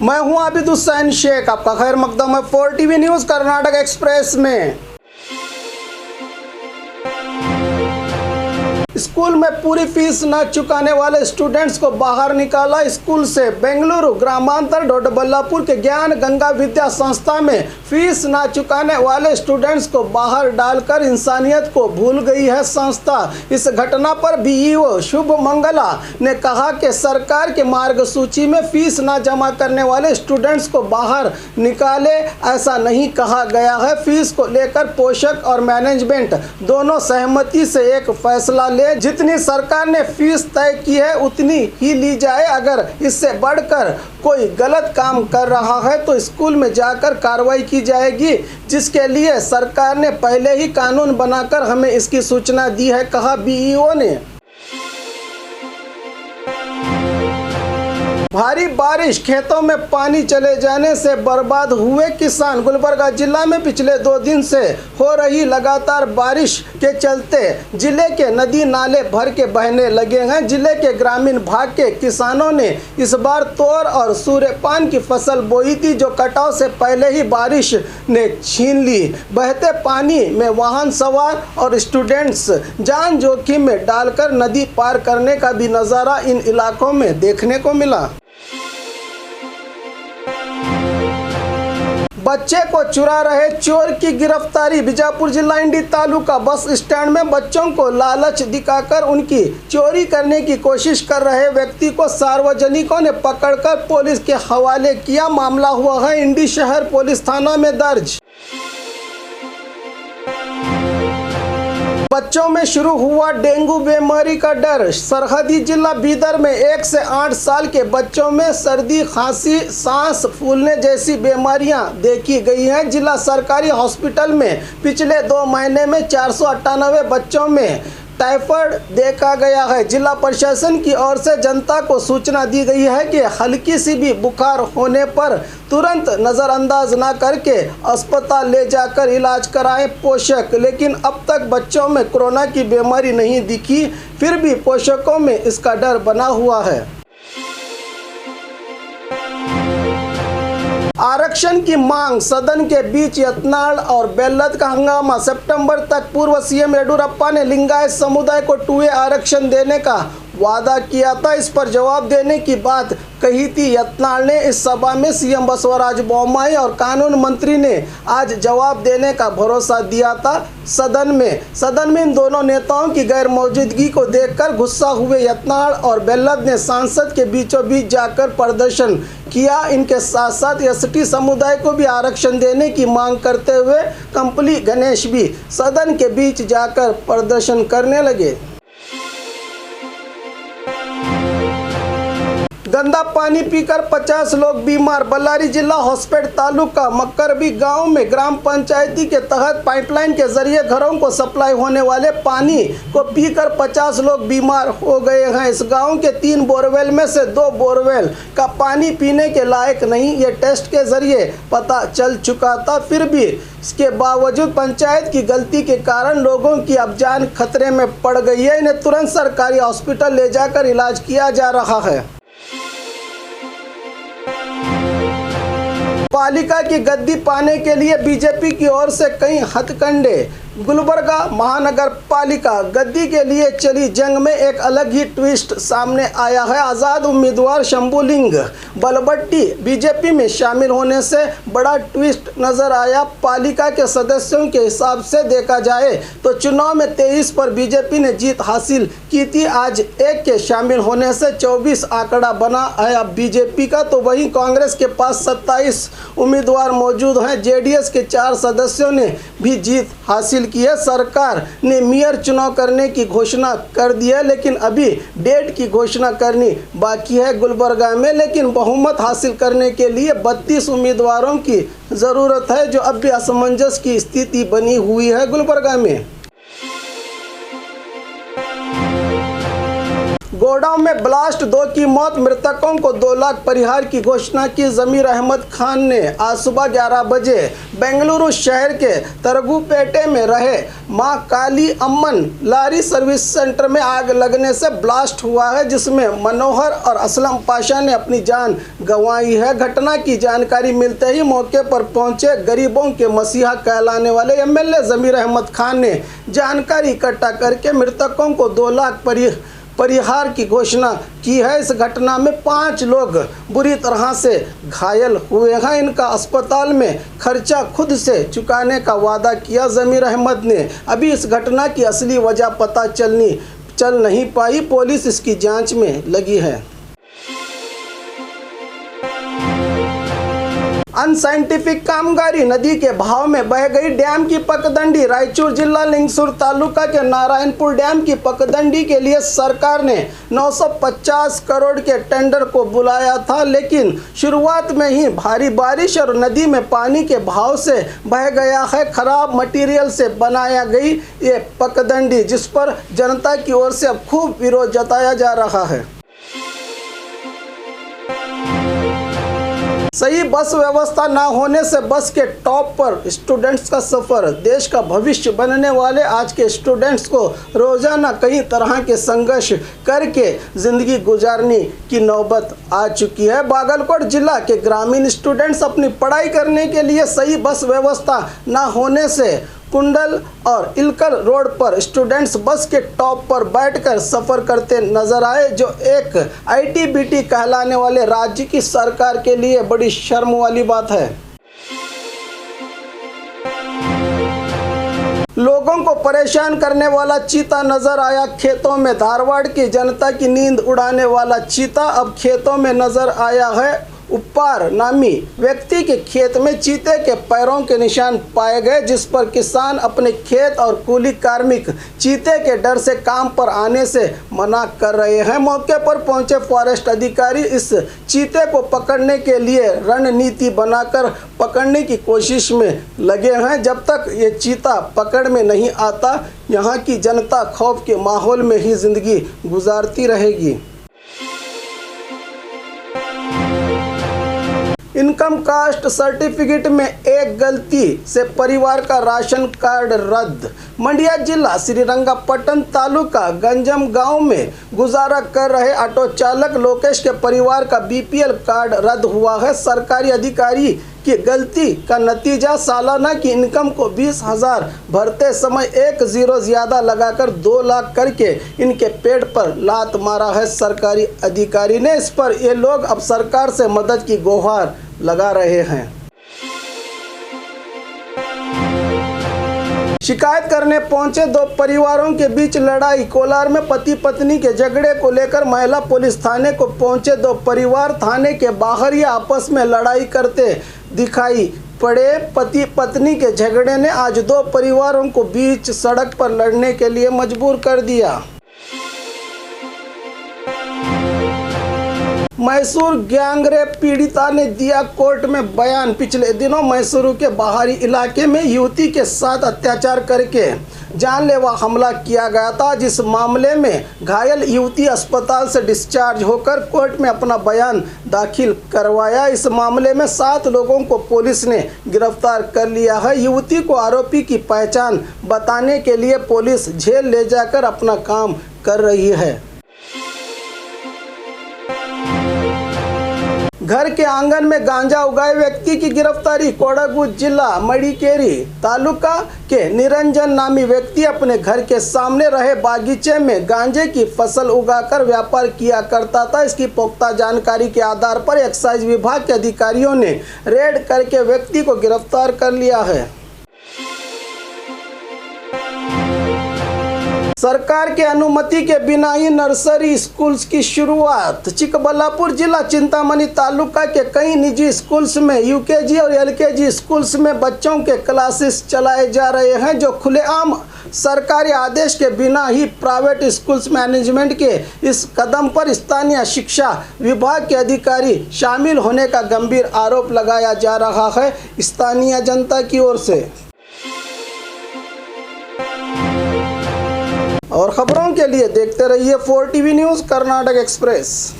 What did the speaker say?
मैं हूं आबिद हुसैन शेख, आपका खैर मकदम है 4TV न्यूज़ कर्नाटक एक्सप्रेस में। स्कूल में पूरी फीस न चुकाने वाले स्टूडेंट्स को बाहर निकाला स्कूल से। बेंगलुरु ग्रामांतर डोडबल्लापुर के ज्ञान गंगा विद्या संस्था में फीस न चुकाने वाले स्टूडेंट्स को बाहर डालकर इंसानियत को भूल गई है संस्था। इस घटना पर बीईओ शुभ मंगला ने कहा कि सरकार के मार्गसूची में फीस न जमा करने वाले स्टूडेंट्स को बाहर निकाले, ऐसा नहीं कहा गया है। फीस को लेकर पोषक और मैनेजमेंट दोनों सहमति से एक फैसला ले। जितनी सरकार ने फीस तय की है उतनी ही ली जाए। अगर इससे बढ़कर कोई गलत काम कर रहा है तो स्कूल में जाकर कार्रवाई की जाएगी, जिसके लिए सरकार ने पहले ही कानून बनाकर हमें इसकी सूचना दी है, कहा बीईओ ने। भारी बारिश, खेतों में पानी चले जाने से बर्बाद हुए किसान। गुलबर्गा जिला में पिछले 2 दिन से हो रही लगातार बारिश के चलते जिले के नदी नाले भर के बहने लगे हैं। जिले के ग्रामीण भाग के किसानों ने इस बार तोर और सूर्यपान की फसल बोई थी, जो कटाव से पहले ही बारिश ने छीन ली। बहते पानी में वाहन सवार और स्टूडेंट्स जान जोखिम में डालकर नदी पार करने का भी नज़ारा इन इलाकों में देखने को मिला। बच्चे को चुरा रहे चोर की गिरफ्तारी। बीजापुर जिला इंडी तालुका बस स्टैंड में बच्चों को लालच दिखाकर उनकी चोरी करने की कोशिश कर रहे व्यक्ति को सार्वजनिकों ने पकड़कर पुलिस के हवाले किया। मामला हुआ है इंडी शहर पुलिस थाना में दर्ज। बच्चों में शुरू हुआ डेंगू बीमारी का डर। सरहदी जिला बीदर में 1 से 8 साल के बच्चों में सर्दी, खांसी, सांस फूलने जैसी बीमारियां देखी गई हैं। जिला सरकारी हॉस्पिटल में पिछले 2 महीने में 498 बच्चों में टाइफाइड देखा गया है। जिला प्रशासन की ओर से जनता को सूचना दी गई है कि हल्की सी भी बुखार होने पर तुरंत नज़रअंदाज न करके अस्पताल ले जाकर इलाज कराएं पोषक। लेकिन अब तक बच्चों में कोरोना की बीमारी नहीं दिखी, फिर भी पोषकों में इसका डर बना हुआ है। आरक्षण की मांग, सदन के बीच यत्नाल और बेल्लद का हंगामा। सितंबर तक पूर्व सीएम येडियुरप्पा ने लिंगायत समुदाय को 2A आरक्षण देने का वादा किया था। इस पर जवाब देने की बात कही थी यत्नाल ने। इस सभा में सीएम बसवराज बोम्माई और कानून मंत्री ने आज जवाब देने का भरोसा दिया था। सदन में इन दोनों नेताओं की गैर मौजूदगी को देखकर गुस्सा हुए यत्नाल और बेल्लद ने सांसद के बीचों बीच जाकर प्रदर्शन किया। इनके साथ साथ एसटी समुदाय को भी आरक्षण देने की मांग करते हुए कंपली गणेश भी सदन के बीच जाकर प्रदर्शन करने लगे। गंदा पानी पीकर 50 लोग बीमार। बल्लारी जिला हॉस्पेट तालुका मक्करबी गांव में ग्राम पंचायती के तहत पाइपलाइन के जरिए घरों को सप्लाई होने वाले पानी को पीकर 50 लोग बीमार हो गए हैं। इस गांव के 3 बोरवेल में से 2 बोरवेल का पानी पीने के लायक नहीं, ये टेस्ट के जरिए पता चल चुका था। फिर भी इसके बावजूद पंचायत की गलती के कारण लोगों की अब जान खतरे में पड़ गई है। इन्हें तुरंत सरकारी हॉस्पिटल ले जाकर इलाज किया जा रहा है। पालिका की गद्दी पाने के लिए बीजेपी की ओर से कई हथकंडे। गुलबर्गा महानगर पालिका गद्दी के लिए चली जंग में एक अलग ही ट्विस्ट सामने आया है। आज़ाद उम्मीदवार शंभुलिंग बलबट्टी बीजेपी में शामिल होने से बड़ा ट्विस्ट नजर आया। पालिका के सदस्यों के हिसाब से देखा जाए तो चुनाव में 23 पर बीजेपी ने जीत हासिल की थी। आज 1 के शामिल होने से 24 आंकड़ा बना है अब बीजेपी का। तो वहीं कांग्रेस के पास 27 उम्मीदवार मौजूद हैं। जेडीएस के 4 सदस्यों ने भी जीत हासिल की है। सरकार ने मेयर चुनाव करने की घोषणा कर दी है, लेकिन अभी डेट की घोषणा करनी बाकी है गुलबर्गा में। लेकिन बहुमत हासिल करने के लिए 32 उम्मीदवारों की ज़रूरत है, जो अब भी असमंजस की स्थिति बनी हुई है गुलबर्गा में। गोडाउन में ब्लास्ट, 2 की मौत, मृतकों को 2 लाख परिहार की घोषणा की जमीर अहमद खान ने। आज सुबह 11 बजे बेंगलुरु शहर के तरगुपेटे में रहे मां काली अम्मन लारी सर्विस सेंटर में आग लगने से ब्लास्ट हुआ है, जिसमें मनोहर और असलम पाशा ने अपनी जान गंवाई है। घटना की जानकारी मिलते ही मौके पर पहुंचे गरीबों के मसीहा कहलाने वाले एमएलए जमीर अहमद खान ने जानकारी इकट्ठा करके मृतकों को 2 लाख परिहार की घोषणा की है। इस घटना में 5 लोग बुरी तरह से घायल हुए हैं। इनका अस्पताल में खर्चा खुद से चुकाने का वादा किया जमीर अहमद ने। अभी इस घटना की असली वजह पता चल नहीं पाई। पुलिस इसकी जांच में लगी है। अनसाइंटिफिक कामगारी, नदी के बहाव में बह गई डैम की पगडंडी। रायचूर जिला लिंगसूर तालुका के नारायणपुर डैम की पगडंडी के लिए सरकार ने 950 करोड़ के टेंडर को बुलाया था, लेकिन शुरुआत में ही भारी बारिश और नदी में पानी के बहाव से बह गया है। खराब मटेरियल से बनाया गई ये पगडंडी, जिस पर जनता की ओर से अब खूब विरोध जताया जा रहा है। सही बस व्यवस्था न होने से बस के टॉप पर स्टूडेंट्स का सफ़र। देश का भविष्य बनने वाले आज के स्टूडेंट्स को रोजाना कई तरह के संघर्ष करके ज़िंदगी गुजारने की नौबत आ चुकी है। बागलकोट जिला के ग्रामीण स्टूडेंट्स अपनी पढ़ाई करने के लिए सही बस व्यवस्था न होने से कुंडल और इलकल रोड पर स्टूडेंट्स बस के टॉप पर बैठकर सफ़र करते नजर आए, जो एक आईटीबीटी कहलाने वाले राज्य की सरकार के लिए बड़ी शर्म वाली बात है। लोगों को परेशान करने वाला चीता नजर आया खेतों में। धारवाड़ की जनता की नींद उड़ाने वाला चीता अब खेतों में नजर आया है। उप्पार नामी व्यक्ति के खेत में चीते के पैरों के निशान पाए गए, जिस पर किसान अपने खेत और कूली कार्मिक चीते के डर से काम पर आने से मना कर रहे हैं। मौके पर पहुंचे फॉरेस्ट अधिकारी इस चीते को पकड़ने के लिए रणनीति बनाकर पकड़ने की कोशिश में लगे हैं। जब तक ये चीता पकड़ में नहीं आता, यहाँ की जनता खौफ के माहौल में ही जिंदगी गुजारती रहेगी। इनकम कास्ट सर्टिफिकेट में एक गलती से परिवार का राशन कार्ड रद्द। मंडिया जिला श्रीरंगपट्टन तालुका गंजम गांव में गुजारा कर रहे ऑटो चालक लोकेश के परिवार का बीपीएल कार्ड रद्द हुआ है। सरकारी अधिकारी की गलती का नतीजा सालाना की इनकम को 20,000 भरते समय 1 0 ज़्यादा लगाकर 2 लाख करके इनके पेट पर लात मारा है सरकारी अधिकारी ने। इस पर ये लोग अब सरकार से मदद की गुहार लगा रहे हैं। शिकायत करने पहुंचे 2 परिवारों के बीच लड़ाई। कोलार में पति पत्नी के झगड़े को लेकर महिला पुलिस थाने को पहुंचे 2 परिवार थाने के बाहर ही आपस में लड़ाई करते दिखाई पड़े। पति पत्नी के झगड़े ने आज 2 परिवारों को बीच सड़क पर लड़ने के लिए मजबूर कर दिया। मैसूर गैंगरेप पीड़िता ने दिया कोर्ट में बयान। पिछले दिनों मैसूरू के बाहरी इलाके में युवती के साथ अत्याचार करके जानलेवा हमला किया गया था, जिस मामले में घायल युवती अस्पताल से डिस्चार्ज होकर कोर्ट में अपना बयान दाखिल करवाया। इस मामले में 7 लोगों को पुलिस ने गिरफ्तार कर लिया है। युवती को आरोपी की पहचान बताने के लिए पुलिस जेल ले जाकर अपना काम कर रही है। घर के आंगन में गांजा उगाए व्यक्ति की गिरफ्तारी। कोडागू जिला मडिकेरी तालुका के निरंजन नामी व्यक्ति अपने घर के सामने रहे बागीचे में गांजे की फसल उगाकर व्यापार किया करता था। इसकी पुख्ता जानकारी के आधार पर एक्साइज विभाग के अधिकारियों ने रेड करके व्यक्ति को गिरफ्तार कर लिया है। सरकार के अनुमति के बिना ही नर्सरी स्कूल्स की शुरुआत। चिकबल्लापुर जिला चिंतामणि तालुका के कई निजी स्कूल्स में यूकेजी और एलकेजी स्कूल्स में बच्चों के क्लासेस चलाए जा रहे हैं, जो खुलेआम सरकारी आदेश के बिना ही प्राइवेट स्कूल्स मैनेजमेंट के इस कदम पर स्थानीय शिक्षा विभाग के अधिकारी शामिल होने का गंभीर आरोप लगाया जा रहा है स्थानीय जनता की ओर से। और खबरों के लिए देखते रहिए 4 टीवी न्यूज़ कर्नाटक एक्सप्रेस।